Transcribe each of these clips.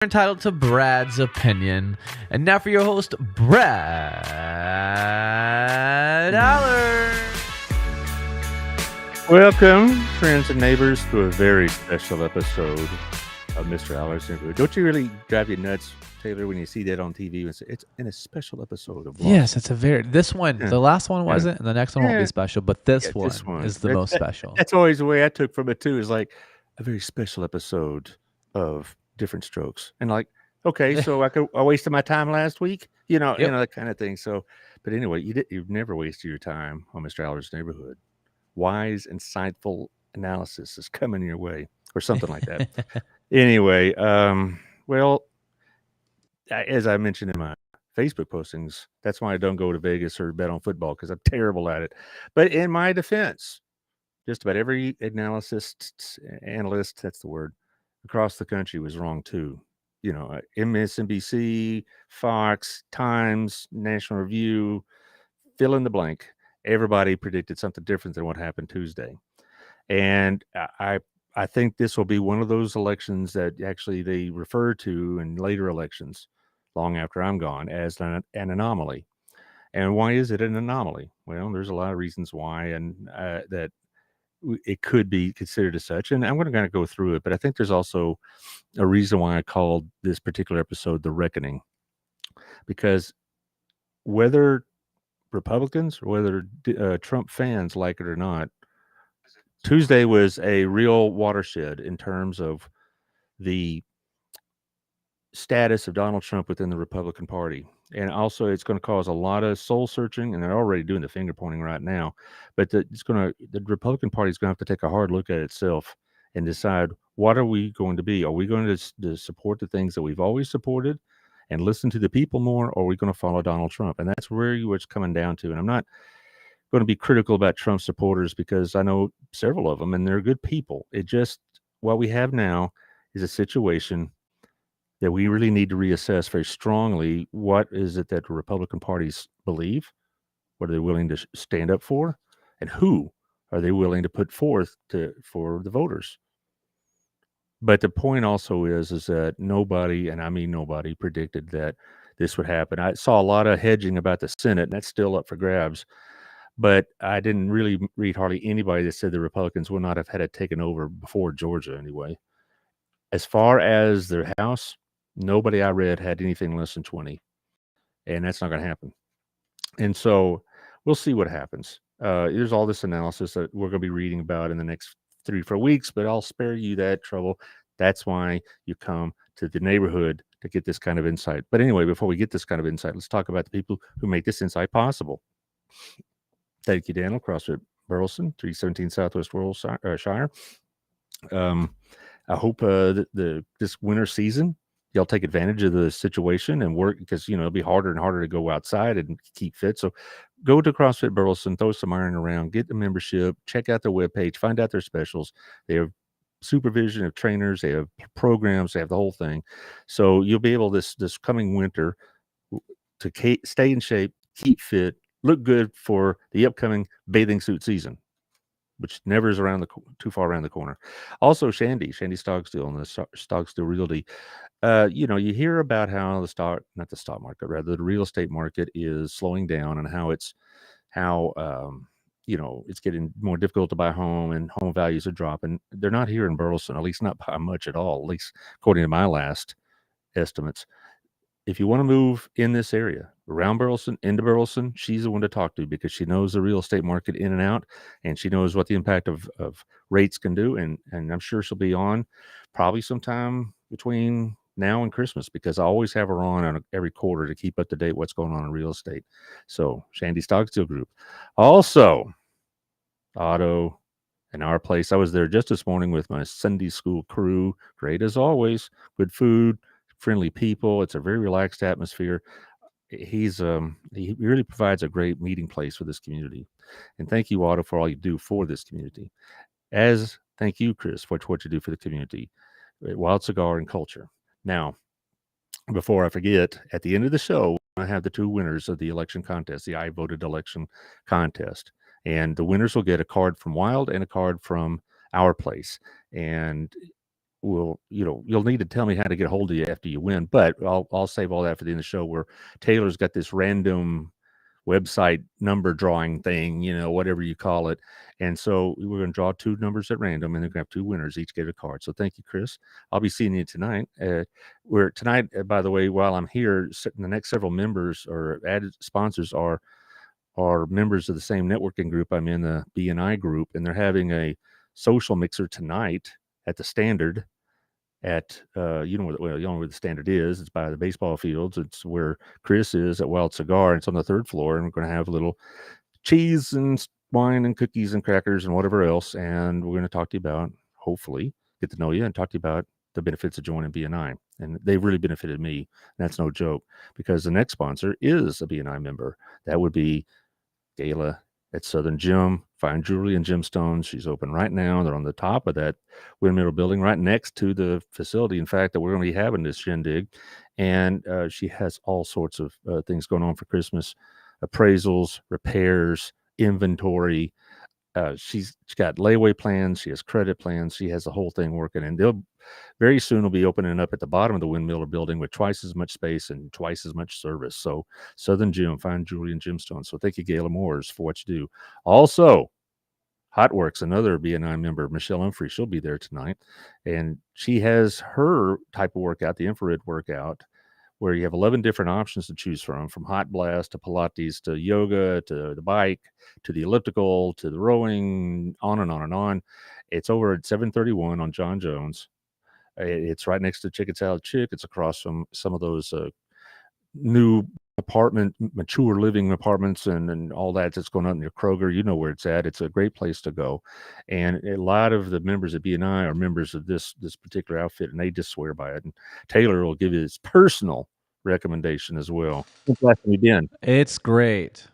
entitled to Brad's opinion. And now for your host, Brad Allard. Welcome, friends and neighbors, to a very special episode of Mr. Allard's Neighborhood. Don't you really drive you nuts, Taylor, when you see that on TV and say it's in a special episode of Yes, Lost? it's this one, Yeah, the last one yeah, wasn't, and the next one won't be yeah, special, but yeah, this this one one. is the most special. That's always the way I took from it, too, is like a very special episode of Different Strokes. And like, okay, so I wasted my time last week, Yep. that kind of thing. So, but anyway, you've never wasted your time on Mr. Allard's Neighborhood. Wise, insightful analysis is coming your way, or something like that. Anyway, well, as I mentioned in my Facebook postings, that's why I don't go to Vegas or bet on football because I'm terrible at it. But in my defense, just about every analyst, that's the word, across the country was wrong too. MSNBC, Fox, Times, National Review, fill in the blank. Everybody predicted something different than what happened Tuesday. And I think this will be one of those elections that actually they refer to in later elections, long after I'm gone, as an anomaly. And why is it an anomaly? Well, there's a lot of reasons why, and that it could be considered as such. And I'm going to kind of go through it, but I think there's also a reason why I called this particular episode The Reckoning, because whether Republicans or whether Trump fans like it or not, Tuesday was a real watershed in terms of the status of Donald Trump within the Republican Party. And also, it's going to cause a lot of soul searching, and they're already doing the finger pointing right now. But the Republican Party is going to have to take a hard look at itself and decide, what are we going to be? Are we going to support the things that we've always supported and listen to the people more, or are we going to follow Donald Trump? And that's where it's coming down to. And I'm not going to be critical about Trump supporters because I know several of them and they're good people. It just, what we have now is a situation that we really need to reassess very strongly. What is it that the Republican parties believe? What are they willing to stand up for? And who are they willing to put forth for the voters? But the point also is that nobody, and I mean nobody, predicted that this would happen. I saw a lot of hedging about the Senate, and that's still up for grabs. But I didn't really read hardly anybody that said the Republicans would not have had it taken over before Georgia anyway. As far as their House, nobody I read had anything less than 20, and that's not going to happen. And so we'll see what happens. There's all this analysis that we're going to be reading about in the next 3 or 4 weeks, but I'll spare you that trouble. That's why you come to the neighborhood to get this kind of insight. But anyway, before we get this kind of insight, let's talk about the people who make this insight possible. Thank you, Daniel. CrossFit Burleson, 317 Southwest Rural Shire. I hope this winter season y'all take advantage of the situation and work, because it'll be harder and harder to go outside and keep fit. So go to CrossFit Burleson, throw some iron around, get the membership, check out their webpage, find out their specials. They have supervision of trainers, they have programs, they have the whole thing. So you'll be able this coming winter to stay in shape, keep fit, look good for the upcoming bathing suit season, which never is too far around the corner. Also, Shandy Stogstill and the Stogstill Realty. You hear about how not the stock market, rather the real estate market is slowing down, and how it's getting more difficult to buy a home, and home values are dropping. They're not here in Burleson, at least not by much at all, at least according to my last estimates. If you want to move in this area, around Burleson, into Burleson, she's the one to talk to, because she knows the real estate market in and out, and she knows what the impact of rates can do. And I'm sure she'll be on probably sometime between now and Christmas, because I always have her on every quarter to keep up to date what's going on in real estate. So Shandy Stockstill Group. Also, Otto and Our Place. I was there just this morning with my Sunday school crew. Great as always. Good food, friendly people. It's a very relaxed atmosphere. He really provides a great meeting place for this community. And thank you, Otto, for all you do for this community. As thank you, Chris, for what you do for the community. Wild Cigar and Culture. Now, before I forget, at the end of the show, I have the 2 winners of the election contest, the I Voted election contest. And the winners will get a card from Wild and a card from Our Place. And you'll need to tell me how to get a hold of you after you win. But I'll save all that for the end of the show. Where Taylor's got this random website number drawing thing, whatever you call it. And so we're going to draw two numbers at random, and they're going to have two winners, each get a card. So thank you, Chris. I'll be seeing you tonight. We're tonight, by the way, while I'm here, the next several members or added sponsors are members of the same networking group I'm in, the BNI group, and they're having a social mixer tonight at the Standard at you know where the Standard is. It's by the baseball fields. It's where Chris is at Wild Cigar. It's on the third floor, and we're going to have a little cheese and wine and cookies and crackers and whatever else. And we're going to talk to you about, hopefully, get to know you and talk to you about the benefits of joining BNI. And they've really benefited me. That's no joke, because the next sponsor is a BNI member. That would be Gala at Southern Gem, Fine Jewelry and Gemstones. She's open right now. They're on the top of that windmill building right next to the facility, in fact, that we're going to be having this shindig. And she has all sorts of things going on for Christmas: appraisals, repairs, inventory. She's got layaway plans. She has credit plans. She has the whole thing working. And they'll very soon will be opening up at the bottom of the windmiller building with twice as much space and twice as much service. So Southern Gem, Fine Jewelry and Gemstones. So thank you, Gayla Moores, for what you do. Also, Hotworks, another BNI member, Michelle Humphrey, she'll be there tonight. And she has her type of workout, the infrared workout, where you have 11 different options to choose from hot blast to Pilates to yoga to the bike to the elliptical to the rowing, on and on and on. It's over at 731 on John Jones. It's right next to Chicken Salad Chick. It's across from some of those new mature living apartments and all that's going on near Kroger. You know where it's at. It's a great place to go. And a lot of the members of BNI are members of this particular outfit, and they just swear by it. And Taylor will give you his personal recommendation as well. When's the last time you've been? It's great.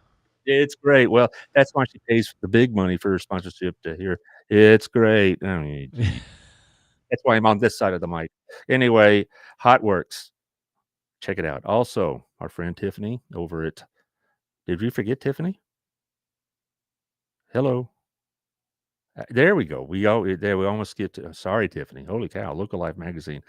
It's great. Well, that's why she pays the big money for her sponsorship to hear it's great. I mean, that's why I'm on this side of the mic. Anyway, Hotworks. Check it out. Also, our friend Tiffany over at, did we forget Tiffany? Hello. There we go. We almost skipped. Sorry, Tiffany. Holy cow! Local Life magazine.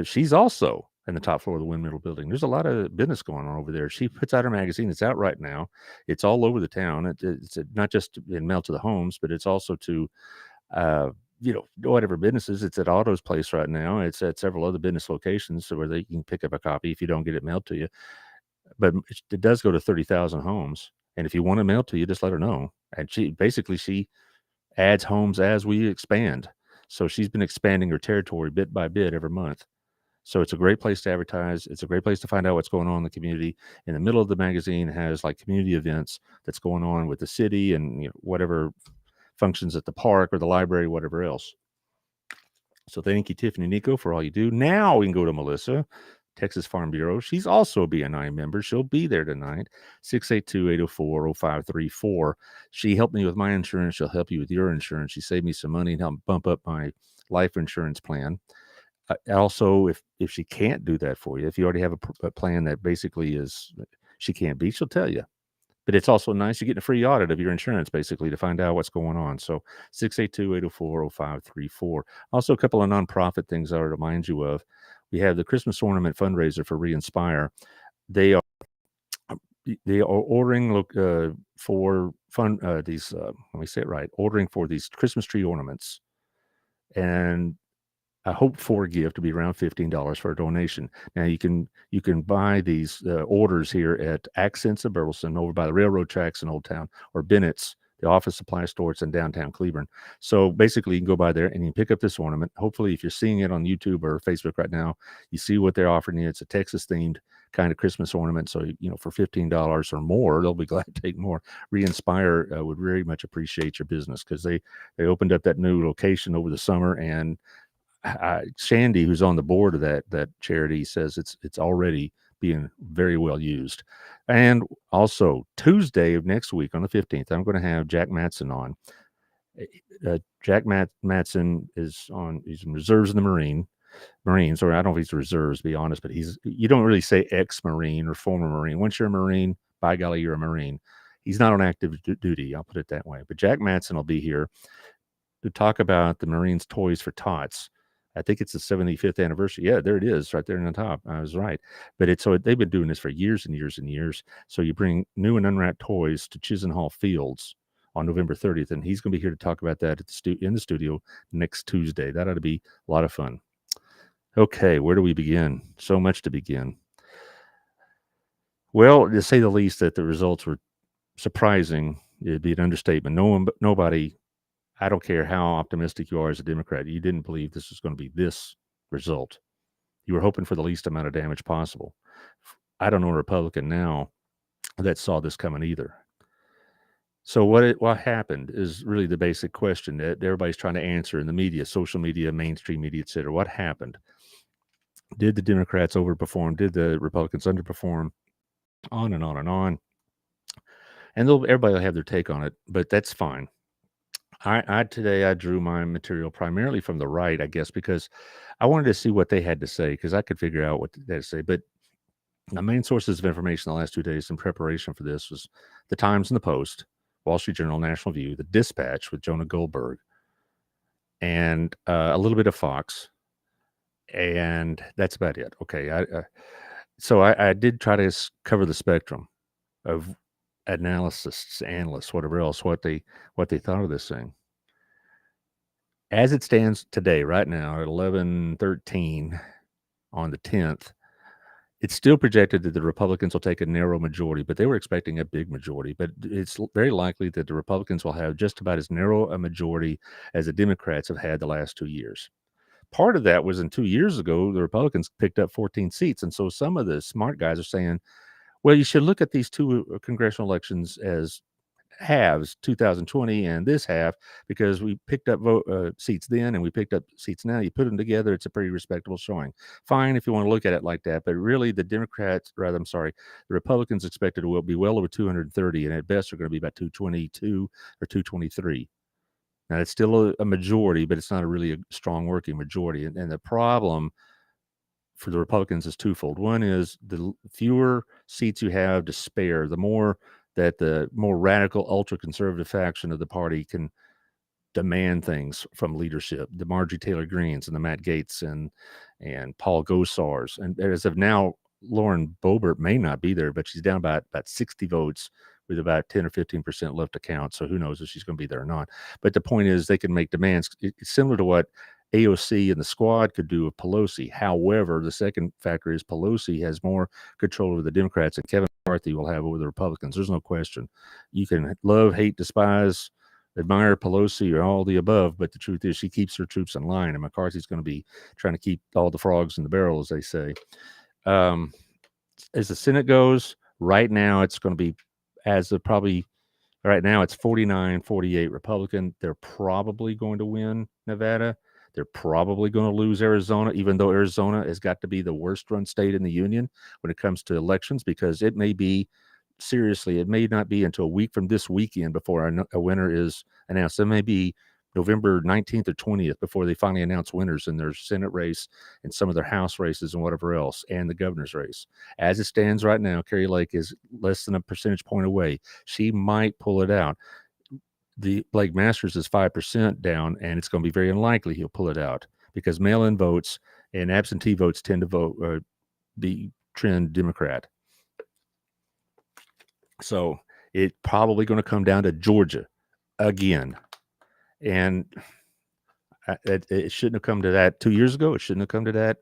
She's also in the top floor of the Windmill building. There's a lot of business going on over there. She puts out her magazine. It's out right now. It's all over the town. It's not just in mail to the homes, but it's also to whatever businesses. It's at Otto's place right now. It's at several other business locations where they can pick up a copy if you don't get it mailed to you. But it does go to 30,000 homes. And if you want it mailed to you, just let her know. And she adds homes as we expand. So she's been expanding her territory bit by bit every month. So it's a great place to advertise. It's a great place to find out what's going on in the community. In the middle of the magazine has like community events that's going on with the city and whatever functions at the park or the library, whatever else. So thank you, Tiffany Nico, for all you do. Now we can go to Melissa, Texas Farm Bureau. She's also a BNI member. She'll be there tonight, 682-804-0534. She helped me with my insurance. She'll help you with your insurance. She saved me some money and helped bump up my life insurance plan. Also, if she can't do that for you, if you already have a plan that basically she can't beat, she'll tell you. But it's also nice you're getting a free audit of your insurance, basically, to find out what's going on. So 682-804-0534. Also, a couple of nonprofit things I want to remind you of. We have the Christmas ornament fundraiser for Reinspire. They are ordering for these. Let me say it right. Ordering for these Christmas tree ornaments, and I hope for a gift to be around $15 for a donation. Now you can buy these orders here at Accents of Burleson over by the railroad tracks in Old Town, or Bennett's, the office supply store. It's in downtown Cleburne. So basically you can go by there and you can pick up this ornament. Hopefully if you're seeing it on YouTube or Facebook right now, you see what they're offering you. It's a Texas themed kind of Christmas ornament. So, for $15 or more, they'll be glad to take more. Reinspire would very much appreciate your business, because they opened up that new location over the summer, and Shandy, who's on the board of that charity, says it's already being very well used. And also Tuesday of next week on the 15th, I'm going to have Jack Matson on. Jack Matson he's in reserves in the Marines, or I don't know if he's reserves, to be honest, but you don't really say ex-Marine or former Marine. Once you're a Marine, by golly, you're a Marine. He's not on active duty, I'll put it that way. But Jack Matson will be here to talk about the Marines Toys for Tots. I think it's the 75th anniversary. Yeah, there it is, right there in the top. I was right. But they've been doing this for years and years and years. So you bring new and unwrapped toys to Chisenhall Fields on November 30th, and he's going to be here to talk about that in the studio next Tuesday. That ought to be a lot of fun. Okay, where do we begin? So much to begin. Well, to say the least, that the results were surprising, it'd be an understatement. Nobody, I don't care how optimistic you are as a Democrat, you didn't believe this was going to be this result. You were hoping for the least amount of damage possible. I don't know a Republican now that saw this coming either. So what happened is really the basic question that everybody's trying to answer in the media, social media, mainstream media, et cetera. What happened? Did the Democrats overperform? Did the Republicans underperform? On and on and on. And everybody will have their take on it, but that's fine. Today I drew my material primarily from the right, I guess, because I wanted to see what they had to say, because I could figure out what they had to say. But my main sources of information the last 2 days in preparation for this was the Times and the Post, Wall Street Journal, National View, the Dispatch with Jonah Goldberg, and a little bit of Fox, and that's about it. Okay, so I did try to cover the spectrum of analysts, whatever else, what they thought of this thing. As it stands today, right now at 11:13 on the 10th, it's still projected that the Republicans will take a narrow majority, but they were expecting a big majority. But it's very likely that the Republicans will have just about as narrow a majority as the Democrats have had the last 2 years. Part of that was in 2 years ago, the Republicans picked up 14 seats. And so some of the smart guys are saying, well, you should look at these two congressional elections as halves, 2020 and this half, because we picked up seats then and we picked up seats now. You put them together, it's a pretty respectable showing. Fine if you want to look at it like that, but really the Republicans expected will be well over 230, and at best are going to be about 222 or 223. Now it's still a majority, but it's not a really strong working majority. And the problem for the Republicans is twofold. One is the fewer seats you have to spare, the more that the more radical, ultra-conservative faction of the party can demand things from leadership. The Marjorie Taylor Greens and the Matt Gaetz and Paul Gosars. And as of now, Lauren Boebert may not be there, but she's down about 60 votes with about 10 or 15% left to count. So who knows if she's going to be there or not. But the point is they can make demands. It's similar to what AOC and the squad could do with Pelosi. However, the second factor is Pelosi has more control over the Democrats than Kevin McCarthy will have over the Republicans. There's no question. You can love, hate, despise, admire Pelosi or all the above, but the truth is she keeps her troops in line, and McCarthy's going to be trying to keep all the frogs in the barrel, as they say. As the Senate goes, right now it's going to be, right now it's 49-48 Republican. They're probably going to win Nevada. They're probably going to lose Arizona, even though Arizona has got to be the worst run state in the union when it comes to elections, because it may not be until a week from this weekend before a winner is announced. It may be November 19th or 20th before they finally announce winners in their Senate race and some of their House races and whatever else, and the governor's race. As it stands right now, Carrie Lake is less than a percentage point away. She might pull it out. The Blake Masters is 5% down, and it's going to be very unlikely he'll pull it out because mail-in votes and absentee votes tend to be trend Democrat. So it's probably going to come down to Georgia again. And it shouldn't have come to that 2 years ago. It shouldn't have come to that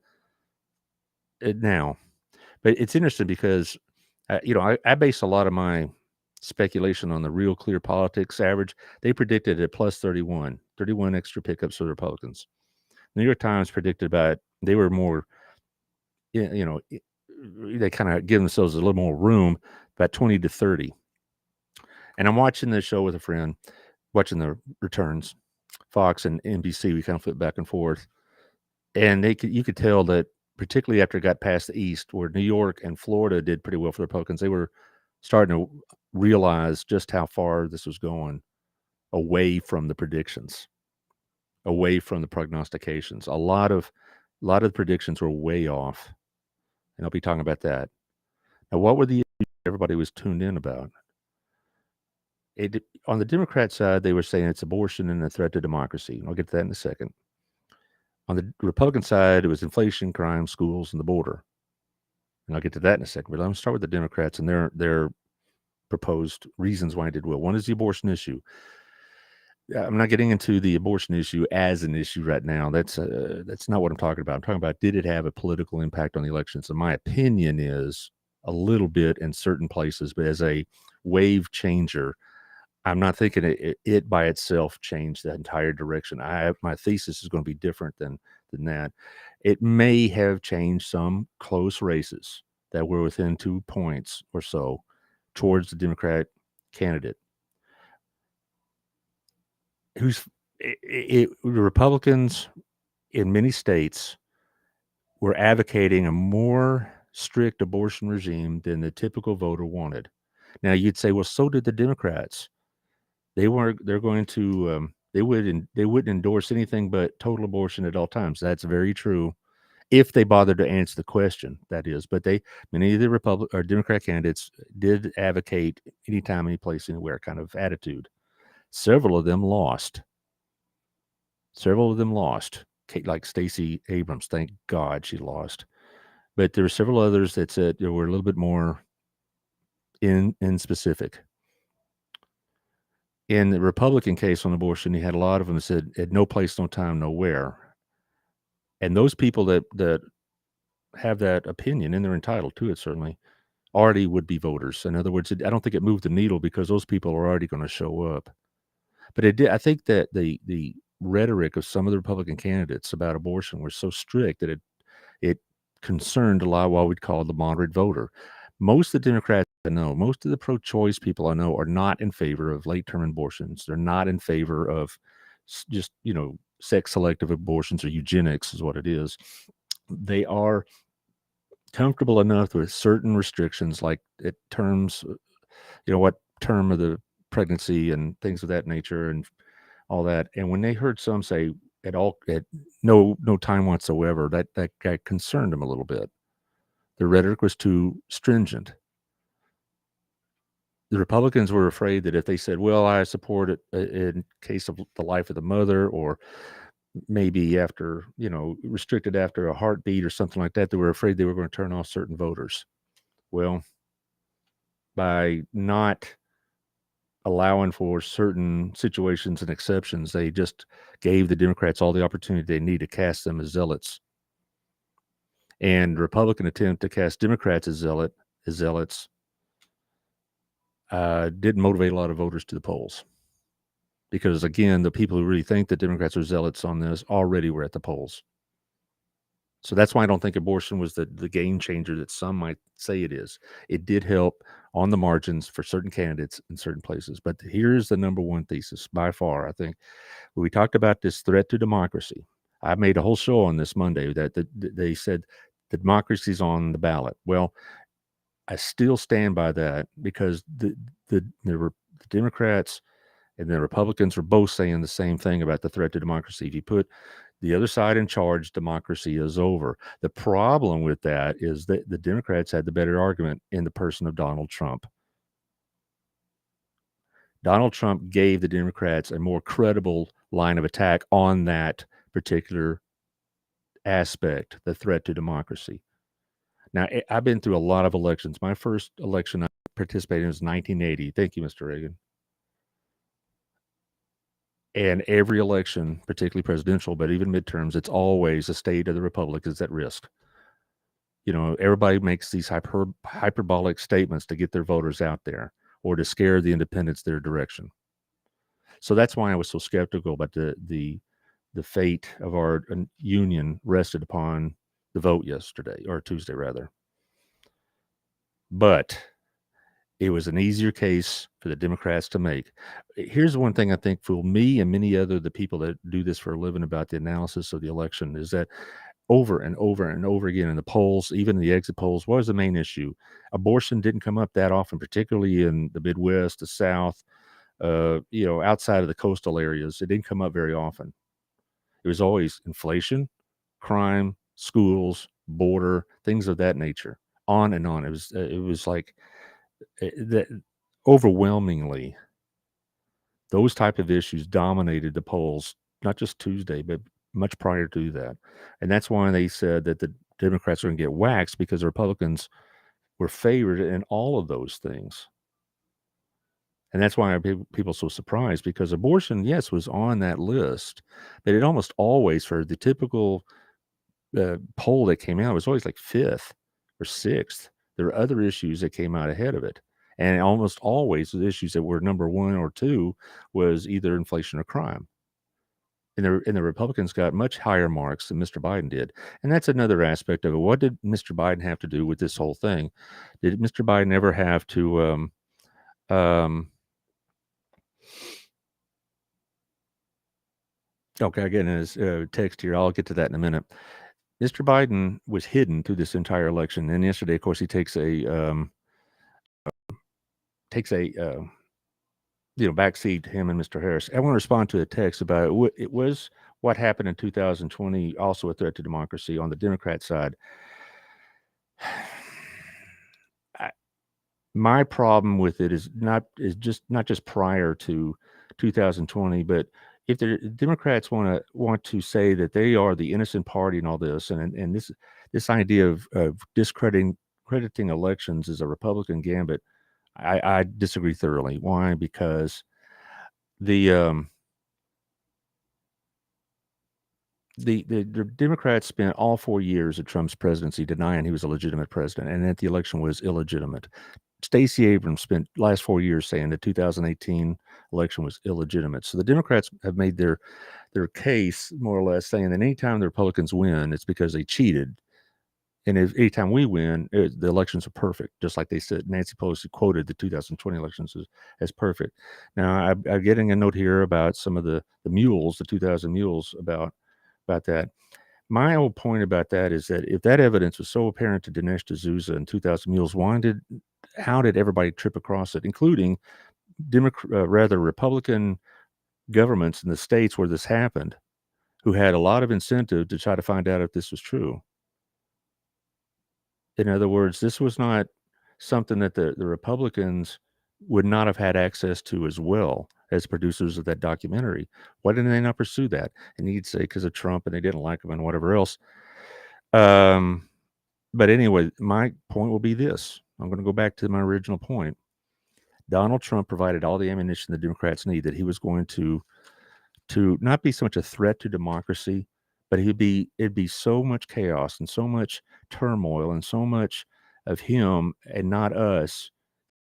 now. But it's interesting because, I base a lot of my speculation on the Real Clear Politics average. They predicted at plus 31 extra pickups for the Republicans. New York Times predicted they were more, they kind of give themselves a little more room, about 20 to 30. And I'm watching this show with a friend, watching the returns, Fox and NBC. We kind of flip back and forth. And you could tell that, particularly after it got past the East, where New York and Florida did pretty well for the Republicans, they were starting to realize just how far this was going away from the predictions, away from the prognostications. A lot of the predictions were way off, and I'll be talking about that. Now, what were the issues everybody was tuned in about? On the Democrat side, they were saying it's abortion and a threat to democracy. I'll get to that in a second. On the Republican side, it was inflation, crime, schools, and the border. And I'll get to that in a second. But let me start with the Democrats and their proposed reasons why I did well. One is the abortion issue. I'm not getting into the abortion issue as an issue right now. That's not what I'm talking about. I'm talking about, did it have a political impact on the elections? And my opinion is a little bit in certain places, but as a wave changer, I'm not thinking it by itself changed the entire direction. My thesis is going to be different than that. It may have changed some close races that were within 2 points or so towards the Democratic candidate. The Republicans in many states were advocating a more strict abortion regime than the typical voter wanted. Now you'd say, well, so did the Democrats. They weren't. They're going to. They wouldn't endorse anything but total abortion at all times. That's very true, if they bothered to answer the question. That is, but many of the Republican or Democrat candidates did advocate anytime, any place, anywhere kind of attitude. Several of them lost. Like Stacey Abrams, thank God she lost. But there were several others that said they were a little bit more in specific. In the Republican case on abortion, you had a lot of them that said, at no place, no time, nowhere. And those people that have that opinion, and they're entitled to it, certainly, already would be voters. In other words, I don't think it moved the needle because those people are already going to show up. But it did. I think that the rhetoric of some of the Republican candidates about abortion were so strict that it concerned a lot of what we'd call the moderate voter. Most of the Democrats I know, most of the pro-choice people I know, are not in favor of late-term abortions. They're not in favor of just sex-selective abortions, or eugenics is what it is. They are comfortable enough with certain restrictions, like at terms, what term of the pregnancy and things of that nature and all that. And when they heard some say at no time whatsoever, that concerned them a little bit. The rhetoric was too stringent. The Republicans were afraid that if they said, well, I support it in case of the life of the mother, or maybe after, restricted after a heartbeat or something like that, they were afraid they were going to turn off certain voters. Well, by not allowing for certain situations and exceptions, they just gave the Democrats all the opportunity they need to cast them as zealots. And Republican attempt to cast Democrats as zealots didn't motivate a lot of voters to the polls. Because, again, the people who really think that Democrats are zealots on this already were at the polls. So that's why I don't think abortion was the game changer that some might say it is. It did help on the margins for certain candidates in certain places. But here's the number one thesis by far, I think. When we talked about this threat to democracy, I made a whole show on this Monday that they said the democracy's on the ballot. Well, I still stand by that, because the Democrats and the Republicans were both saying the same thing about the threat to democracy. If you put the other side in charge, democracy is over. The problem with that is that the Democrats had the better argument in the person of Donald Trump. Donald Trump gave the Democrats a more credible line of attack on that particular aspect, the threat to democracy. Now, I've been through a lot of elections. My first election I participated in was 1980. Thank you, Mr. Reagan. And every election, particularly presidential, but even midterms, it's always the state of the republic is at risk. Everybody makes these hyperbolic statements to get their voters out there, or to scare the independents their direction. So that's why I was so skeptical about the fate of our union rested upon the vote yesterday, or Tuesday rather. But it was an easier case for the Democrats to make. Here's one thing I think for me and many other the people that do this for a living about the analysis of the election is that over and over and over again in the polls, even the exit polls, what was the main issue? Abortion didn't come up that often, particularly in the Midwest, the South, outside of the coastal areas. It didn't come up very often. It was always inflation, crime, schools, border, things of that nature, on and on. It was like that overwhelmingly, those type of issues dominated the polls, not just Tuesday, but much prior to that. And that's why they said that the Democrats are going to get waxed, because the Republicans were favored in all of those things. And that's why people are so surprised, because abortion, yes, was on that list, but it almost always, for the typical poll that came out, was always like fifth or sixth. There were other issues that came out ahead of it. And almost always the issues that were number one or two was either inflation or crime. And the Republicans got much higher marks than Mr. Biden did. And that's another aspect of it. What did Mr. Biden have to do with this whole thing? Did Mr. Biden ever have to okay, again, his text here, I'll get to that in a minute. Mr. Biden was hidden through this entire election. And yesterday, of course, he takes a backseat, him and Mr. Harris. I want to respond to a text about it was what happened in 2020, also a threat to democracy on the Democrat side. My problem with it is not just prior to 2020, but if the Democrats want to say that they are the innocent party and all this, and this idea of discrediting elections is a Republican gambit, I disagree thoroughly. Why? Because the Democrats spent all 4 years of Trump's presidency denying he was a legitimate president, and that the election was illegitimate. Stacey Abrams spent last 4 years saying the 2018 election was illegitimate. So the Democrats have made their case, more or less, saying that anytime the Republicans win, it's because they cheated. And if anytime we win, the elections are perfect, just like they said. Nancy Pelosi quoted the 2020 elections as perfect. Now, I'm getting a note here about some of the mules, the 2,000 mules, about that. My whole point about that is that if that evidence was so apparent to Dinesh D'Souza and 2,000 mules, how did everybody trip across it, including Republican governments in the states where this happened, who had a lot of incentive to try to find out if this was true? In other words, this was not something that the Republicans would not have had access to as well as producers of that documentary. Why didn't they not pursue that? And you'd say because of Trump and they didn't like him and whatever else. But anyway, my point will be this. I'm going to go back to my original point. Donald Trump provided all the ammunition the Democrats need, that he was going to not be so much a threat to democracy, but it'd be so much chaos and so much turmoil and so much of him and not us.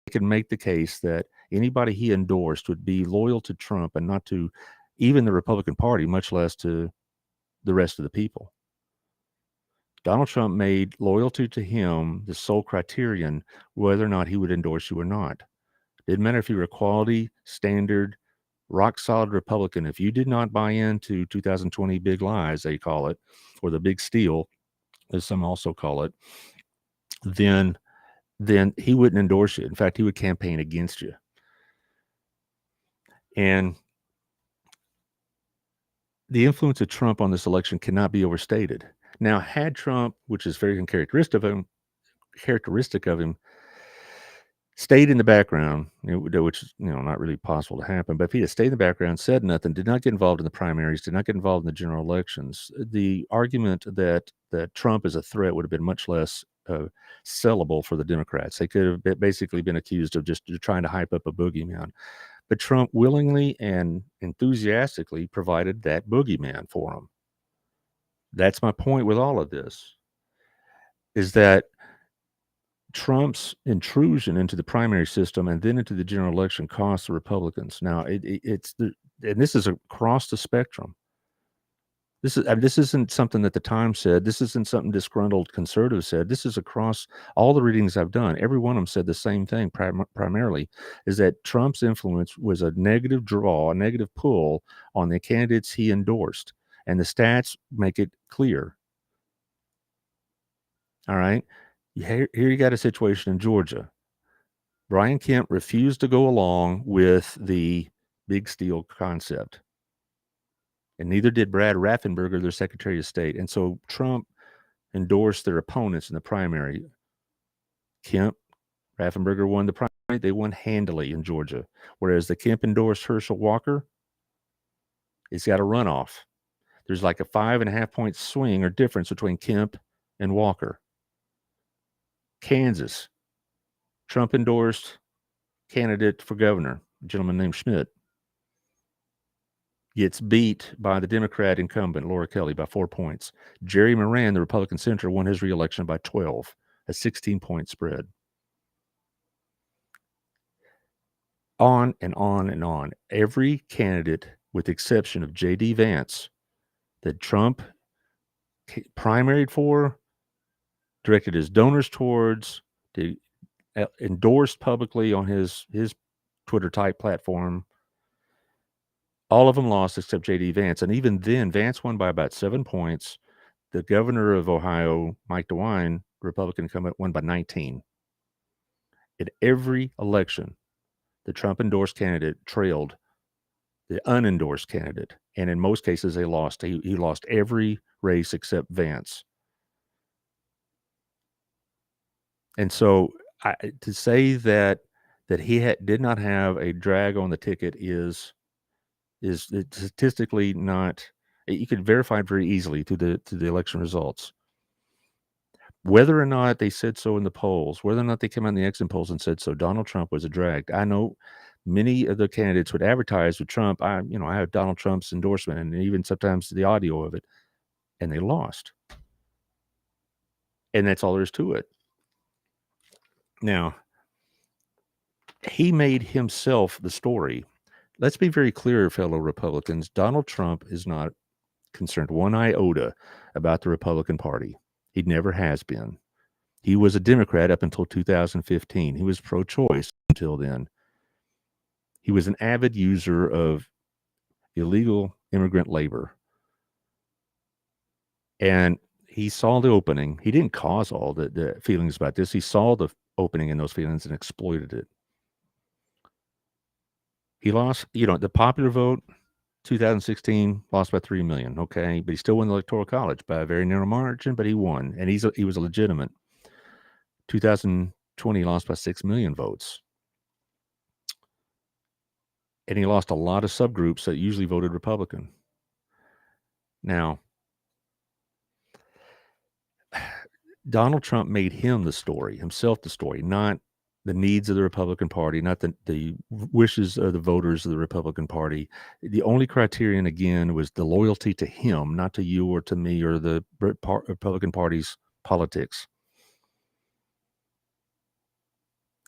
He can make the case that anybody he endorsed would be loyal to Trump and not to even the Republican Party, much less to the rest of the people. Donald Trump made loyalty to him the sole criterion whether or not he would endorse you or not. It didn't matter if you were a quality, standard, rock solid Republican. If you did not buy into 2020 big lies, they call it, or the big steal, as some also call it, then he wouldn't endorse you. In fact, he would campaign against you. And the influence of Trump on this election cannot be overstated. Now, had Trump, which is very characteristic of him, stayed in the background, which is not really possible to happen, but if he had stayed in the background, said nothing, did not get involved in the primaries, did not get involved in the general elections, the argument that Trump is a threat would have been much less sellable for the Democrats. They could have basically been accused of just trying to hype up a boogeyman. But Trump willingly and enthusiastically provided that boogeyman for him. That's my point with all of this, is that Trump's intrusion into the primary system and then into the general election cost the Republicans. Now, and this is across the spectrum. This isn't something that the Times said. This isn't something disgruntled conservatives said. This is across all the readings I've done. Every one of them said the same thing. Primarily, is that Trump's influence was a negative draw, a negative pull on the candidates he endorsed, and the stats make it clear. All right. Here you got a situation in Georgia. Brian Kemp refused to go along with the big steal concept. And neither did Brad Raffensperger, their Secretary of State. And so Trump endorsed their opponents in the primary. Kemp, Raffensperger won the primary. They won handily in Georgia. Whereas the Kemp endorsed Herschel Walker, it's got a runoff. There's like a 5.5 point swing or difference between Kemp and Walker. Kansas, Trump endorsed candidate for governor, a gentleman named Schmidt, gets beat by the Democrat incumbent, Laura Kelly, by 4 points. Jerry Moran, the Republican senator, won his reelection by 12, a 16-point spread. On and on and on. Every candidate, with the exception of J.D. Vance, that Trump primaried for, directed his donors towards, endorsed publicly on his Twitter-type platform, all of them lost except J.D. Vance. And even then, Vance won by about 7 points. The governor of Ohio, Mike DeWine, Republican incumbent, won by 19. In every election, the Trump-endorsed candidate trailed the unendorsed candidate. And in most cases, they lost. He lost every race except Vance. And so to say that he did not have a drag on the ticket is statistically not. You could verify it very easily through the election results. Whether or not they said so in the polls, whether or not they came out in the exit polls and said so, Donald Trump was a drag. I know many of the candidates would advertise with Trump. I have Donald Trump's endorsement and even sometimes the audio of it, and they lost. And that's all there is to it. Now, he made himself the story. Let's be very clear, fellow Republicans. Donald Trump is not concerned one iota about the Republican Party. He never has been. He was a Democrat up until 2015. He was pro-choice until then. He was an avid user of illegal immigrant labor. And he saw the opening. He didn't cause all the feelings about this. He saw the opening in those feelings and exploited it. He lost, the popular vote, 2016, lost by 3 million. Okay. But he still won the Electoral College by a very narrow margin, but he won. And he was a legitimate. 2020, lost by 6 million votes. And he lost a lot of subgroups that usually voted Republican. Now, Donald Trump made him the story, himself the story, not the needs of the Republican Party, not the wishes of the voters of the Republican Party. The only criterion, again, was the loyalty to him, not to you or to me or the Republican Party's politics.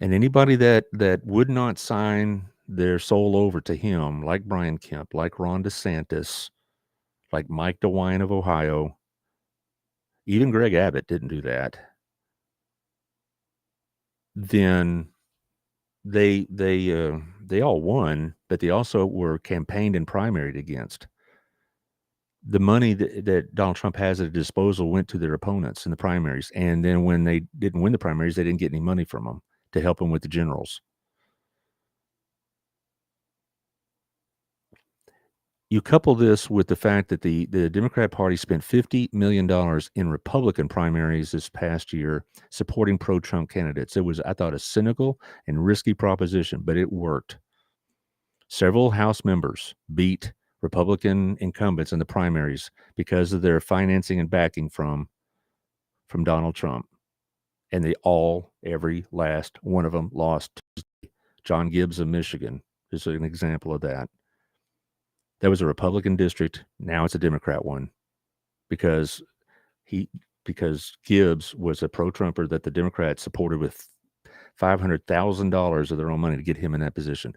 And anybody that would not sign their soul over to him, like Brian Kemp, like Ron DeSantis, like Mike DeWine of Ohio, even Greg Abbott didn't do that, then they all won, but they also were campaigned and primaried against. The money that Donald Trump has at his disposal went to their opponents in the primaries. And then when they didn't win the primaries, they didn't get any money from them to help them with the generals. You couple this with the fact that the Democrat Party spent $50 million in Republican primaries this past year supporting pro-Trump candidates. It was, I thought, a cynical and risky proposition, but it worked. Several House members beat Republican incumbents in the primaries because of their financing and backing from Donald Trump. And they all, every last one of them, lost. John Gibbs of Michigan is an example of that. That was a Republican district. Now it's a Democrat one because Gibbs was a pro-Trumper that the Democrats supported with $500,000 of their own money to get him in that position.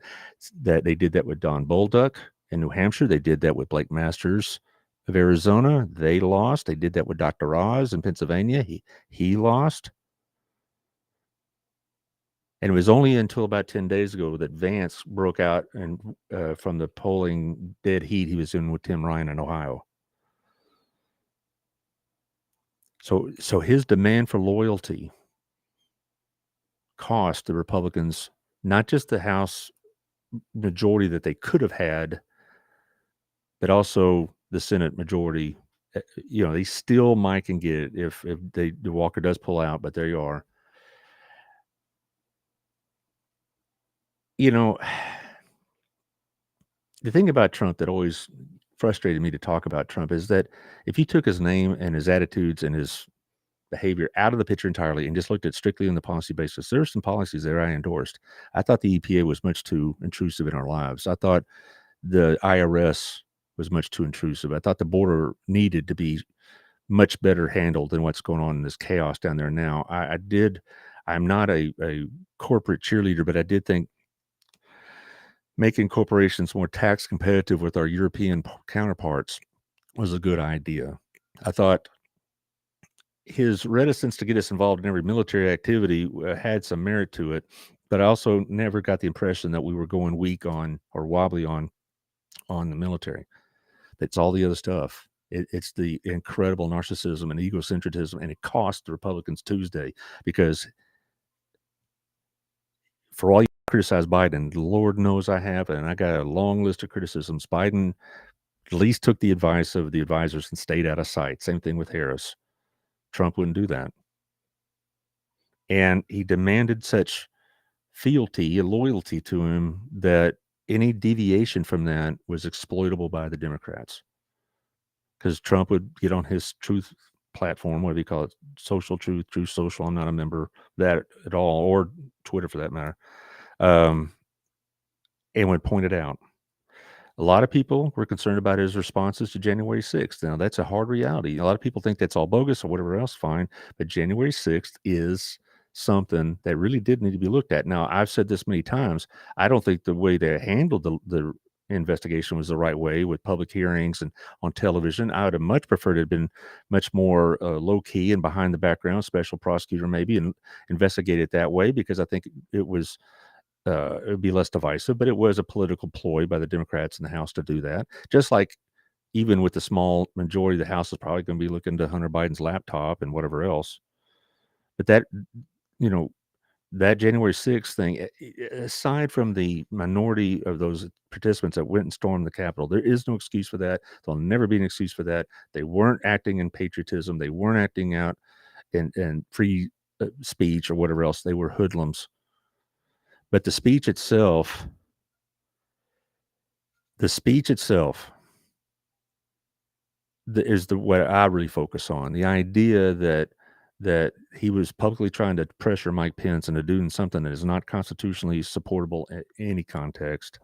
That they did that with Don Bolduc in New Hampshire. They did that with Blake Masters of Arizona. They lost. They did that with Dr. Oz in Pennsylvania. He lost. And it was only until about 10 days ago that Vance broke out and from the polling dead heat he was in with Tim Ryan in Ohio. So his demand for loyalty cost the Republicans not just the House majority that they could have had, but also the Senate majority. They still might can get it if the Walker does pull out, but there you are. The thing about Trump that always frustrated me to talk about Trump is that if you took his name and his attitudes and his behavior out of the picture entirely and just looked at strictly on the policy basis, there are some policies there I endorsed. I thought the EPA was much too intrusive in our lives. I thought the IRS was much too intrusive. I thought the border needed to be much better handled than what's going on in this chaos down there now. I'm not a corporate cheerleader, but I did think making corporations more tax competitive with our European counterparts was a good idea. I thought his reticence to get us involved in every military activity had some merit to it, but I also never got the impression that we were going weak on or wobbly on the military. It's all the other stuff. It's the incredible narcissism and egocentrism, and it cost the Republicans Tuesday because for all you criticize Biden, Lord knows I have, and I got a long list of criticisms. Biden at least took the advice of the advisors and stayed out of sight. Same thing with Harris. Trump wouldn't do that. And he demanded such fealty and loyalty to him that any deviation from that was exploitable by the Democrats. Because Trump would get on his truth platform, whatever you call it, social truth, Truth Social. I'm not a member of that at all, or Twitter for that matter. And would point it out. A lot of people were concerned about his responses to January 6th. Now, that's a hard reality. A lot of people think that's all bogus or whatever else, fine. But January 6th is something that really did need to be looked at. Now, I've said this many times. I don't think the way they handled the investigation was the right way with public hearings and on television. I would have much preferred it had been much more low key and behind the background, special prosecutor maybe, and investigate it that way, because I think it was it would be less divisive, but it was a political ploy by the Democrats in the House to do that. Just like even with the small majority, the House is probably going to be looking to Hunter Biden's laptop and whatever else. But that, you know, that January 6th thing, aside from the minority of those participants that went and stormed the Capitol, there is no excuse for that. There'll never be an excuse for that. They weren't acting in patriotism. They weren't acting out in free speech or whatever else. They were hoodlums. But the speech itself is what I really focus on. The idea that he was publicly trying to pressure Mike Pence into doing something that is not constitutionally supportable in any context.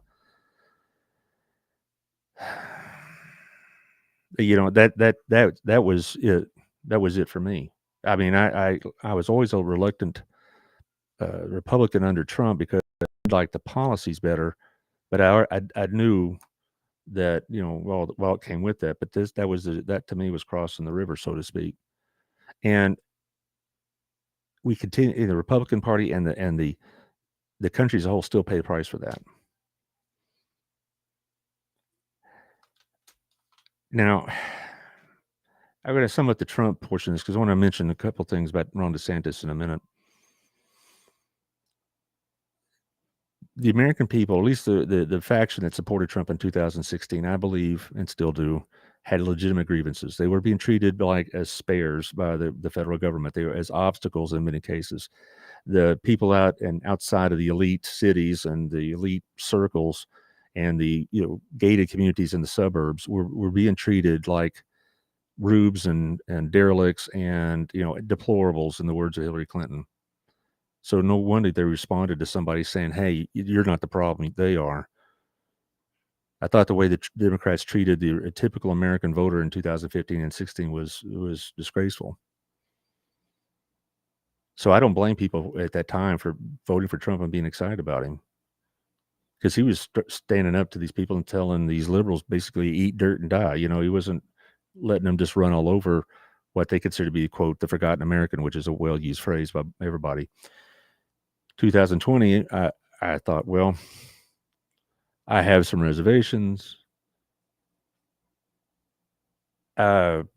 You know, that was it. That was it for me. I mean, I was always a reluctant Republican under Trump because I liked the policies better, but I knew that, you know, well, it came with that, but that to me was crossing the river, so to speak. And we continue in the Republican Party and the country as a whole still pay the price for that. Now, I'm going to sum up the Trump portion of this because I want to mention a couple things about Ron DeSantis in a minute. The American people, at least the faction that supported Trump in 2016, I believe, and still do, had legitimate grievances. They were being treated like as spares by the federal government. They were as obstacles in many cases. The people out and outside of the elite cities and the elite circles and the gated communities in the suburbs were being treated like rubes and derelicts and deplorables, in the words of Hillary Clinton. So no wonder they responded to somebody saying, "Hey, you're not the problem; they are." I thought the way the Democrats treated the typical American voter in 2015 and 16 was disgraceful. So I don't blame people at that time for voting for Trump and being excited about him, because he was standing up to these people and telling these liberals basically eat dirt and die. He wasn't letting them just run all over what they consider to be, quote, the forgotten American, which is a well-used phrase by everybody. 2020, I thought, well, I have some reservations, but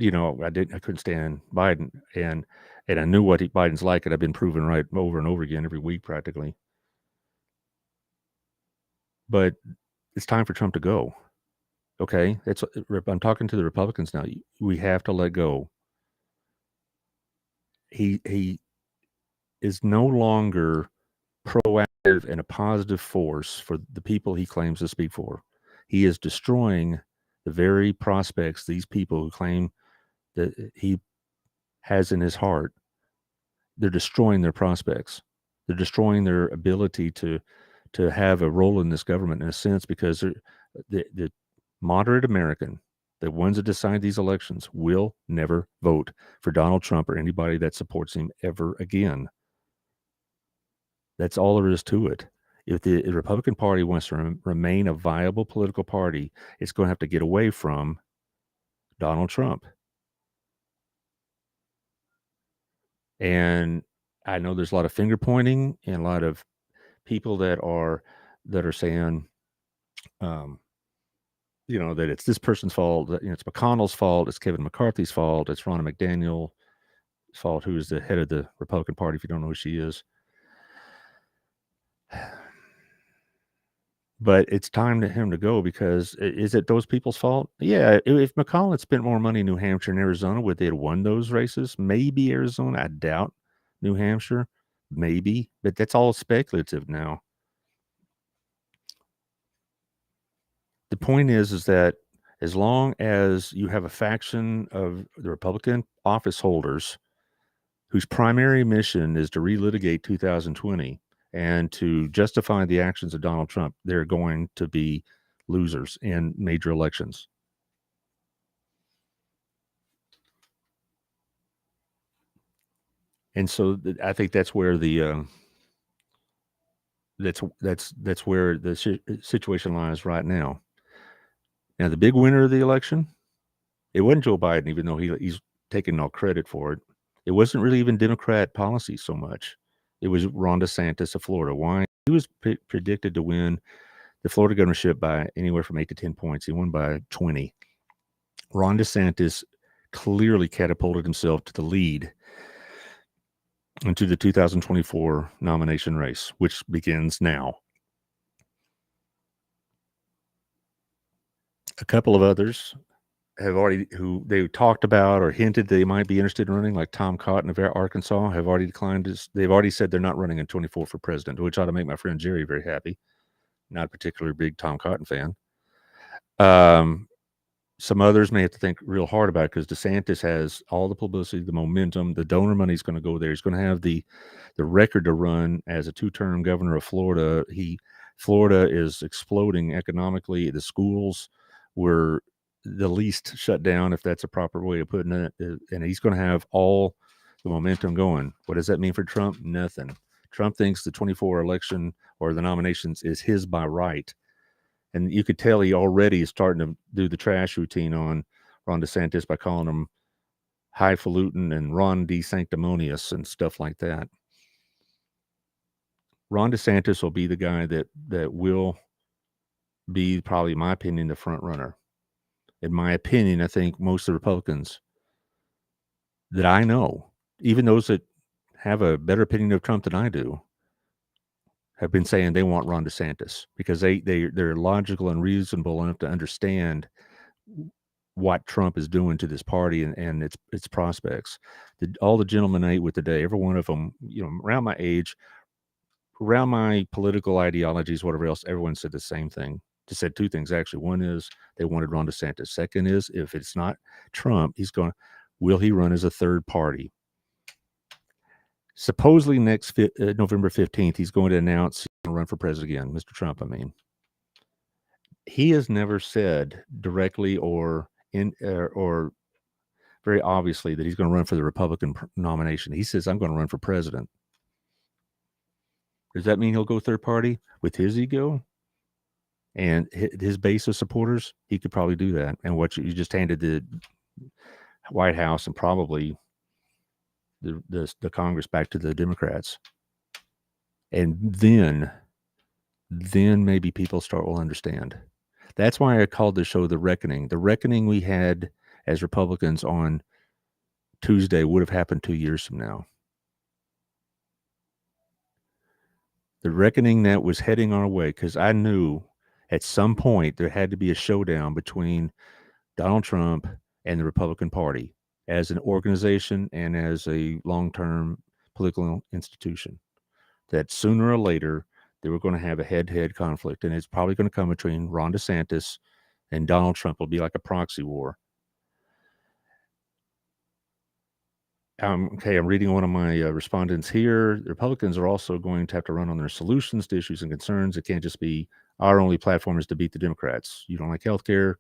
I couldn't stand Biden, and I knew what Biden's like, and I've been proven right over and over again every week practically. But it's time for Trump to go. Okay, I'm talking to the Republicans now. We have to let go. He is no longer proactive and a positive force for the people he claims to speak for. He is destroying the very prospects these people who claim that he has in his heart. They're destroying their prospects. They're destroying their ability to have a role in this government in a sense, because the moderate American, the ones that decide these elections, will never vote for Donald Trump or anybody that supports him ever again. That's all there is to it. If the Republican Party wants to remain a viable political party, it's going to have to get away from Donald Trump. And I know there's a lot of finger pointing and a lot of people that are saying, that it's this person's fault, that it's McConnell's fault, it's Kevin McCarthy's fault, it's Ronna McDaniel's fault, who is the head of the Republican Party, if you don't know who she is. But it's time to him to go, because is it those people's fault? Yeah, if McConnell had spent more money in New Hampshire and Arizona, would they have won those races? Maybe Arizona. I doubt New Hampshire. Maybe, but that's all speculative now. The point is that as long as you have a faction of the Republican office holders whose primary mission is to relitigate 2020 and to justify the actions of Donald Trump, they're going to be losers in major elections. And so I think that's where the that's where the situation lies right now. Now, the big winner of the election, it wasn't Joe Biden, even though he's taking no credit for it. It wasn't really even Democrat policy so much. It was Ron DeSantis of Florida. Why? He was predicted to win the Florida governorship by anywhere from 8 to 10 points. He won by 20. Ron DeSantis clearly catapulted himself to the lead into the 2024 nomination race, which begins now. A couple of others have already, who they talked about or hinted they might be interested in running, like Tom Cotton of Arkansas, have already declined. They've already said they're not running in 24 for president, which ought to make my friend Jerry very happy. Not a particularly big Tom Cotton fan. Some others may have to think real hard about it, because DeSantis has all the publicity, the momentum, the donor money is going to go there. He's going to have the record to run as a 2-term governor of Florida. Florida is exploding economically. The schools were the least shut down, if that's a proper way of putting it. And he's going to have all the momentum going. What does that mean for Trump? Nothing. Trump thinks the 24 election or the nominations is his by right. And you could tell he already is starting to do the trash routine on Ron DeSantis by calling him highfalutin and Ron D. Sanctimonious and stuff like that. Ron DeSantis will be the guy that will be, probably in my opinion, the front runner. In my opinion, I think most of the Republicans that I know, even those that have a better opinion of Trump than I do, have been saying they want Ron DeSantis, because they're logical and reasonable enough to understand what Trump is doing to this party and its prospects. All the gentlemen I ate with today, every one of them, around my age, around my political ideologies, whatever else, everyone said the same thing. They said two things, actually. One is they wanted Ron DeSantis. Second is, if it's not Trump, will he run as a third party? Supposedly next November 15th, he's going to announce he's going to run for president again, Mr. Trump, I mean. He has never said directly or very obviously that he's going to run for the Republican nomination. He says, I'm going to run for president. Does that mean he'll go third party? With his ego and his base of supporters, he could probably do that. And what you just handed the White House and probably the Congress back to the Democrats. And then maybe people will understand. That's why I called the show The Reckoning. The reckoning we had as Republicans on Tuesday would have happened 2 years from now. The reckoning that was heading our way, because I knew at some point there had to be a showdown between Donald Trump and the Republican Party as an organization and as a long-term political institution. That sooner or later, They were going to have a head-to-head conflict, and it's probably going to come between Ron DeSantis and Donald Trump. Will be like a proxy war. Okay, I'm reading one of my respondents here. The Republicans are also going to have to run on their solutions to issues and concerns. It can't just be our only platform is to beat the Democrats. You don't like healthcare,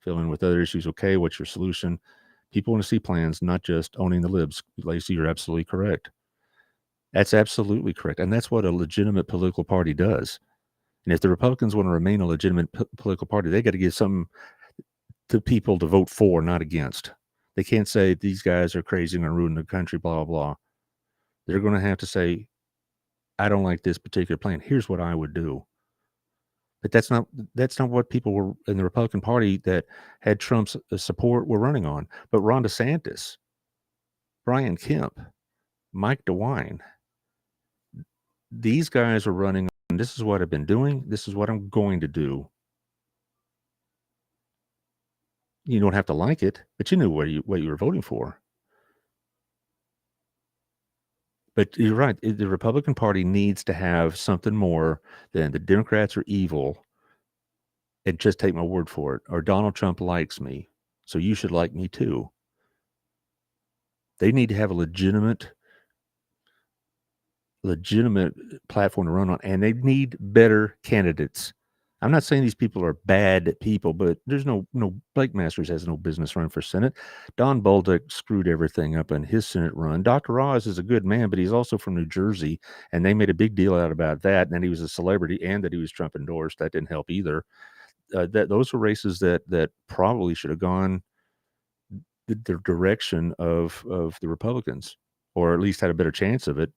fill in with other issues. Okay, what's your solution? People want to see plans, not just owning the libs. Lacey, you're absolutely correct. That's absolutely correct. And that's what a legitimate political party does. And if the Republicans want to remain a legitimate political party, they got to give something to people to vote for, not against. They can't say these guys are crazy and going to ruin the country, blah, blah, blah. They're going to have to say, I don't like this particular plan. Here's what I would do. But that's not what people were in the Republican Party that had Trump's support were running on. But Ron DeSantis, Brian Kemp, Mike DeWine, these guys are running on, this is what I've been doing. This is what I'm going to do. You don't have to like it, but you knew what you were voting for. But you're right. The Republican Party needs to have something more than the Democrats are evil and just take my word for it, or Donald Trump likes me, so you should like me too. They need to have a legitimate platform to run on, and they need better candidates. I'm not saying these people are bad people, but there's no Blake Masters has no business running for Senate. Don Bolduc screwed everything up in his Senate run. Dr. Oz is a good man, but he's also from New Jersey, and they made a big deal out about that. And then he was a celebrity, and that he was Trump endorsed. That didn't help either. Those were races that probably should have gone the direction of the Republicans, or at least had a better chance of it.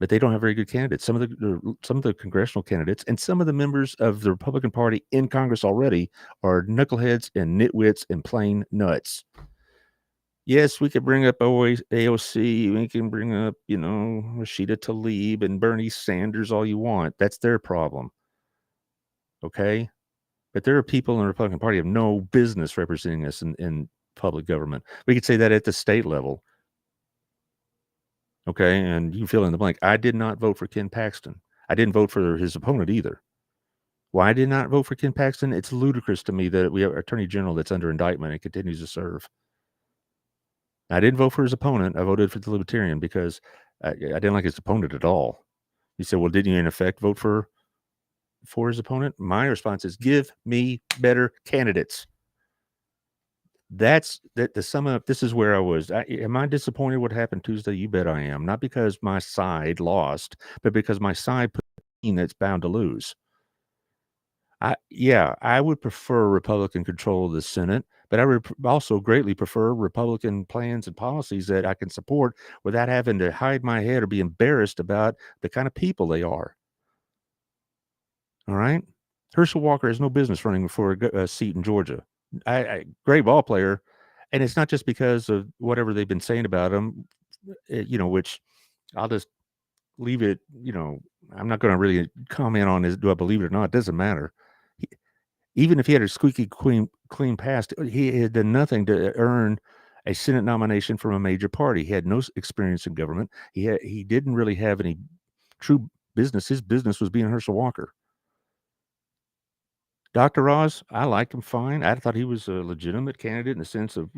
But they don't have very good candidates. Some of the congressional candidates and some of the members of the Republican Party in Congress already are knuckleheads and nitwits and plain nuts. Yes, we could bring up AOC. We can bring up, Rashida Tlaib and Bernie Sanders all you want. That's their problem. Okay? But there are people in the Republican Party who have no business representing us in public government. We could say that at the state level. Okay, and you fill in the blank. I did not vote for Ken Paxton. I didn't vote for his opponent either. Why I did not vote for Ken Paxton? It's ludicrous to me that we have an attorney general that's under indictment and continues to serve. I didn't vote for his opponent. I voted for the Libertarian because I didn't like his opponent at all. He said, well, didn't you in effect vote for his opponent? My response is, give me better candidates. To sum up, this is where I was. Am I disappointed what happened Tuesday? You bet I am. Not because my side lost, but because my side put a team that's bound to lose. I would prefer Republican control of the Senate, but I would also greatly prefer Republican plans and policies that I can support without having to hide my head or be embarrassed about the kind of people they are. All right? Herschel Walker has no business running for a seat in Georgia. Great ball player, and it's not just because of whatever they've been saying about him, which I'll just leave it. I'm not going to really comment on this. Do I believe it or not? It doesn't matter. Even if he had a squeaky clean past, he had done nothing to earn a Senate nomination from a major party. He had no experience in government. He didn't really have any true business. His business was being Herschel Walker. Dr. Oz, I liked him fine. I thought he was a legitimate candidate in the sense of,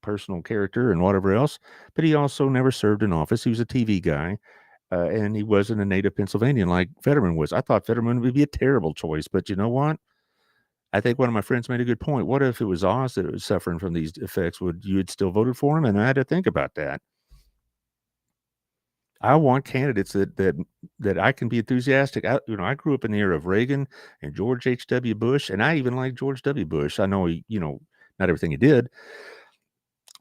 personal character and whatever else, but he also never served in office. He was a TV guy, and he wasn't a native Pennsylvanian like Fetterman was. I thought Fetterman would be a terrible choice, but you know what? I think one of my friends made a good point. What if it was Oz that was suffering from these effects? Would you had still voted for him? And I had to think about that. I want candidates that I can be enthusiastic. I grew up in the era of Reagan and George H.W. Bush, and I even like George W. Bush. I know he, not everything he did,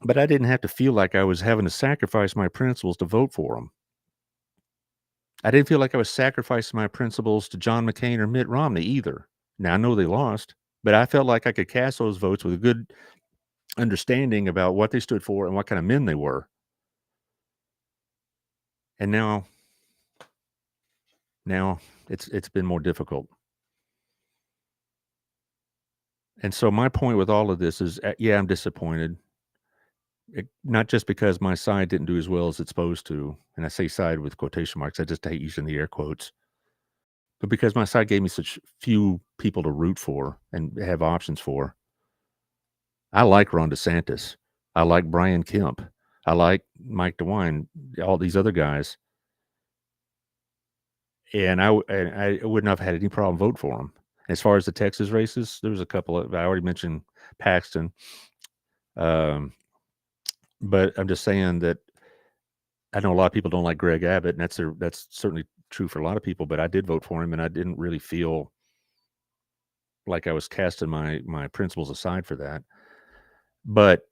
but I didn't have to feel like I was having to sacrifice my principles to vote for him. I didn't feel like I was sacrificing my principles to John McCain or Mitt Romney either. Now, I know they lost, but I felt like I could cast those votes with a good understanding about what they stood for and what kind of men they were. And now it's been more difficult. And so my point with all of this is, I'm disappointed. Not just because my side didn't do as well as it's supposed to. And I say side with quotation marks. I just hate using the air quotes. But because my side gave me such few people to root for and have options for, I like Ron DeSantis. I like Brian Kemp. I like Mike DeWine, all these other guys. And I wouldn't have had any problem vote for them. As far as the Texas races, there was a couple of, I already mentioned Paxton. But I'm just saying that I know a lot of people don't like Greg Abbott, and that's certainly true for a lot of people, but I did vote for him, and I didn't really feel like I was casting my principles aside for that. But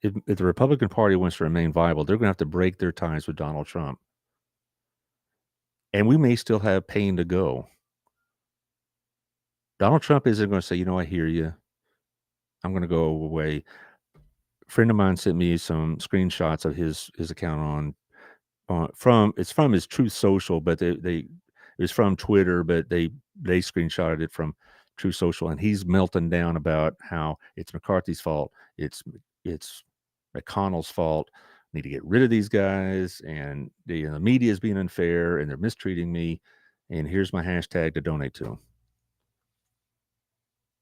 if the Republican Party wants to remain viable, they're going to have to break their ties with Donald Trump. And we may still have pain to go. Donald Trump isn't going to say, you know, I hear you. I'm going to go away. A friend of mine sent me some screenshots of his account from his Truth Social, but it was from Twitter, but they screenshotted it from Truth Social, and he's melting down about how it's McCarthy's fault, it's McConnell's fault. Need to get rid of these guys, and the media is being unfair, and they're mistreating me. And here's my hashtag to donate to them.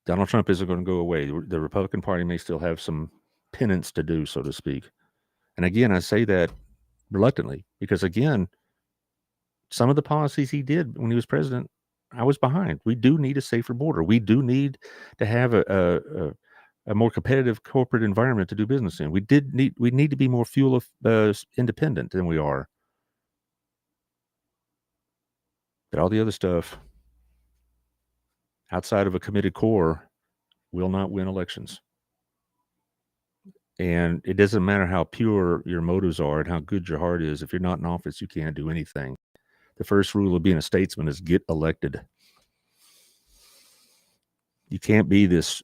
Donald Trump isn't going to go away. The Republican Party may still have some penance to do, so to speak. And again, I say that reluctantly because, again, some of the policies he did when he was president, I was behind. We do need a safer border. We do need to have a more competitive corporate environment to do business in. We need to be more fuel independent than we are. But all the other stuff outside of a committed core will not win elections. And it doesn't matter how pure your motives are and how good your heart is. If you're not in office, you can't do anything. The first rule of being a statesman is get elected. You can't be this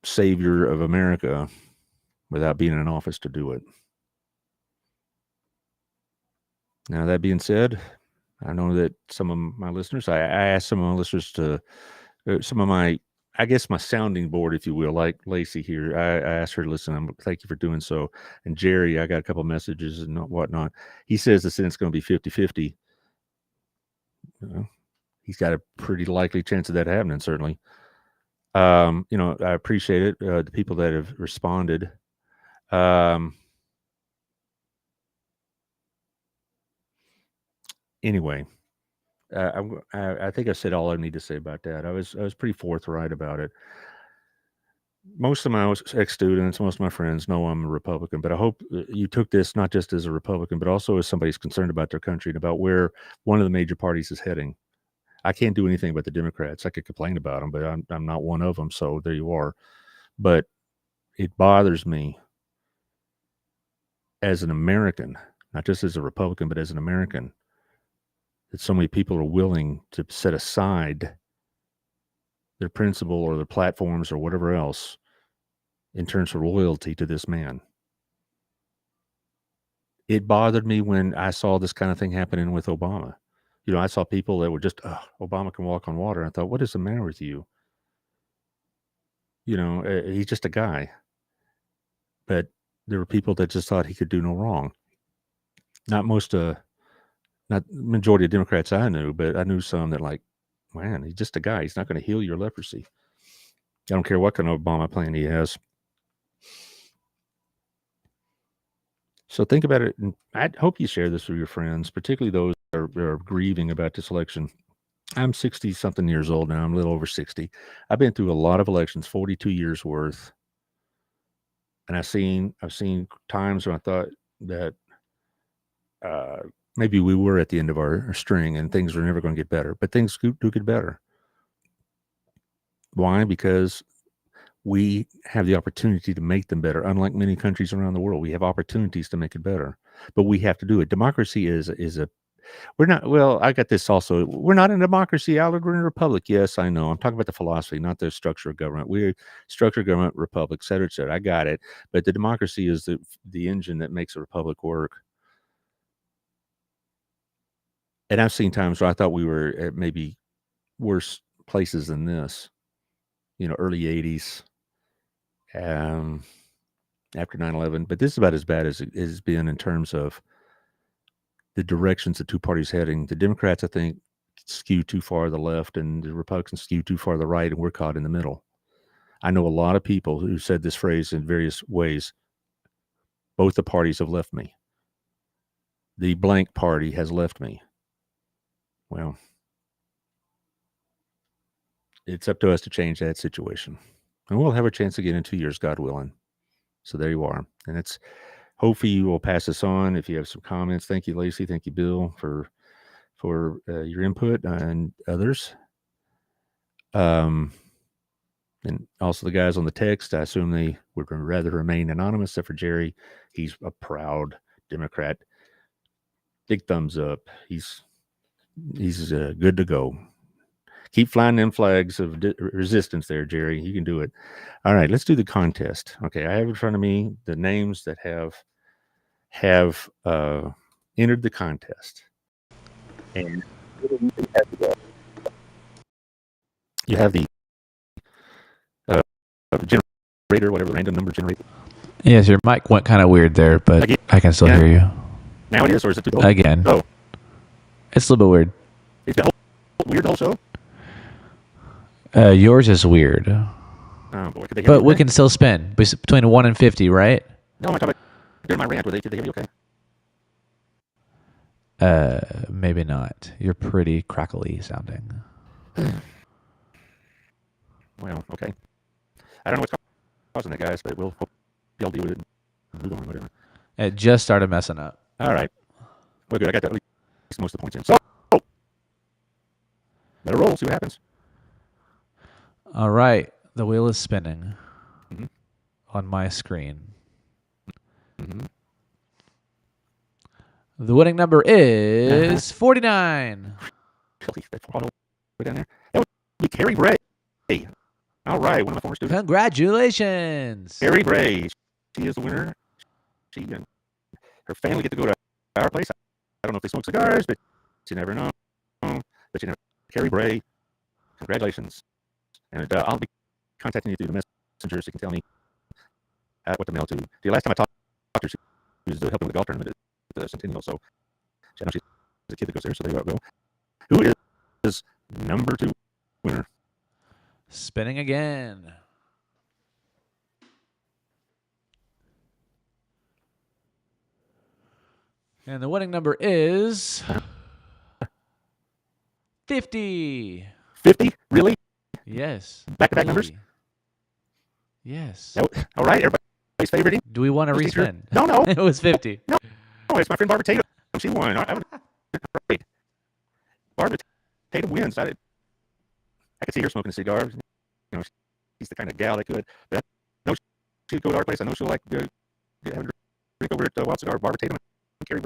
savior of America without being in office to do it. Now, that being said, I know that some of my listeners, I asked some of my listeners to, some of my, I guess my sounding board, if you will, like Lacey here, I asked her to listen. Thank you for doing so. And Jerry, I got a couple messages and whatnot. He says the Senate's going to be 50-50. He's got a pretty likely chance of that happening, certainly. I appreciate it. The people that have responded. Anyway, I think I said all I need to say about that. I was pretty forthright about it. Most of my ex-students, most of my friends know I'm a Republican, but I hope you took this not just as a Republican, but also as somebody who's concerned about their country and about where one of the major parties is heading. I can't do anything about the Democrats. I could complain about them, but I'm not one of them. So there you are. But it bothers me as an American, not just as a Republican, but as an American, that so many people are willing to set aside their principle or their platforms or whatever else in terms of loyalty to this man. It bothered me when I saw this kind of thing happening with Obama. I saw people that were just, Obama can walk on water. I thought, what is the matter with you? He's just a guy. But there were people that just thought he could do no wrong. Not majority of Democrats I knew, but I knew some that like, man, he's just a guy. He's not going to heal your leprosy. I don't care what kind of Obama plan he has. So think about it. And I hope you share this with your friends, particularly those that are grieving about this election. I'm 60 something years old now. I'm a little over 60. I've been through a lot of elections, 42 years worth. And I've seen times when I thought that maybe we were at the end of our string and things were never going to get better, but things do get better. Why? Because we have the opportunity to make them better. Unlike many countries around the world, we have opportunities to make it better, but we have to do it. Democracy we're not, well, I got this also. We're not in a democracy, Allard. We're in a republic. Yes, I know. I'm talking about the philosophy, not the structure of government. We're structure of government, republic, et cetera, et cetera. I got it. But the democracy is the engine that makes a republic work. And I've seen times where I thought we were at maybe worse places than this, early 80s, after 9/11. But this is about as bad as it has been in terms of the directions the two parties heading. The Democrats, I think, skew too far to the left, and the Republicans skew too far to the right, and we're caught in the middle. I know a lot of people who said this phrase in various ways. Both the parties have left me. The blank party has left me. Well, it's up to us to change that situation. And we'll have a chance again in 2 years, God willing. So there you are. And it's hopefully you will pass this on if you have some comments. Thank you, Lacey. Thank you, Bill, for your input and others. And also the guys on the text, I assume they would rather remain anonymous, except for Jerry. He's a proud Democrat. Big thumbs up. He's good to go. Keep flying them flags of resistance there, Jerry. You can do it. All right, let's do the contest. Okay, I have in front of me the names that have entered the contest. And you have the generator, whatever, random number generator. Yes, your mic went kind of weird there, but Again? I can still hear you. Now it is, or is it too low? Again. Oh. It's a little bit weird. Is that weird also? Yours is weird. Oh, boy. But we can still spin between 1 and 50, right? No, I'm talking about during my rant. Could they hear me okay? Maybe not. You're pretty crackly sounding. Well, okay. I don't know what's causing that, guys, but we'll hope y'all deal with it and move on, whatever. It just started messing up. All right. Well, good. I got at least most of the points in. So, better roll, see what happens. All right. The wheel is spinning on my screen. The winning number is 49. Really? That's all the way down there? That would be Carrie Bray. All right, one of my former students. Congratulations. Carrie Bray. She is the winner. She and her family get to go to our place. I don't know if they smoke cigars, but you never know. But you know, Carrie Bray, congratulations. And I'll be contacting you through the messenger so you can tell me what to mail to. The last time I talked to her, she was helping with the golf tournament at the Centennial. So I know she's a kid that goes there, so there you go. Who is number 2 winner? Spinning again. And the winning number is 50. 50? Really? Yes. Back-to-back numbers? Yes. All right, everybody's favorite. Do we want to respin? No. It was 50. No, it's my friend Barbara Tatum. She won. I would great. Barbara Tatum wins. I could see her smoking a cigar. You know, she's the kind of gal that could. But I know she'd go to our place. I know she'll like have a drink over at Wild Cigar. Barbara Tatum and Carrie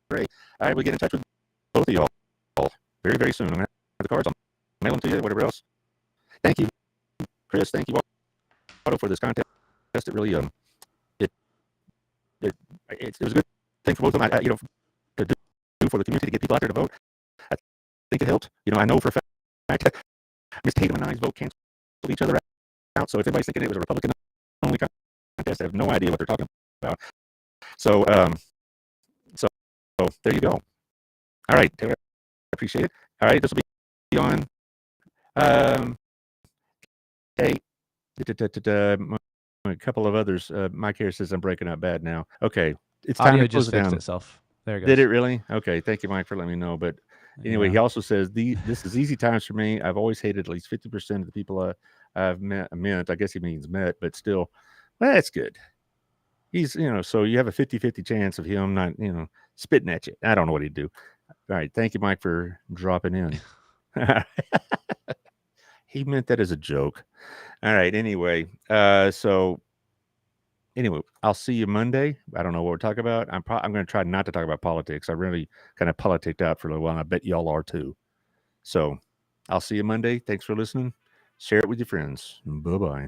Bray. I will get in touch with both of y'all very, very soon. I'm going to have the cards. I'll mail them to you, whatever else. Thank you, Chris. Thank you, Otto, for this contest. It really it was a good thing for both of them. To do for the community to get people out there to vote. I think it helped. You know, I know for a fact Miss Tatum and I's vote canceled each other out. So if anybody's thinking it was a Republican-only contest, I have no idea what they're talking about. So there you go. All right, Taylor, I appreciate it. All right, this will be on. Hey, a couple of others. Mike here says I'm breaking up bad now. Okay, it's time to close just down. fixed itself. There it goes. Did it really? Okay, thank you, Mike, for letting me know. But anyway, He also says this is easy times for me. I've always hated at least 50% of the people I've met. I guess he means met, but still, well, that's good. He's, so you have a 50-50 chance of him not, spitting at you. I don't know what he'd do. All right, thank you, Mike, for dropping in. He meant that as a joke. All right, anyway, Anyway, I'll see you Monday. I don't know what we're talking about. I'm going to try not to talk about politics. I really kind of politicked out for a little while, and I bet y'all are too. So I'll see you Monday. Thanks for listening. Share it with your friends. Bye-bye.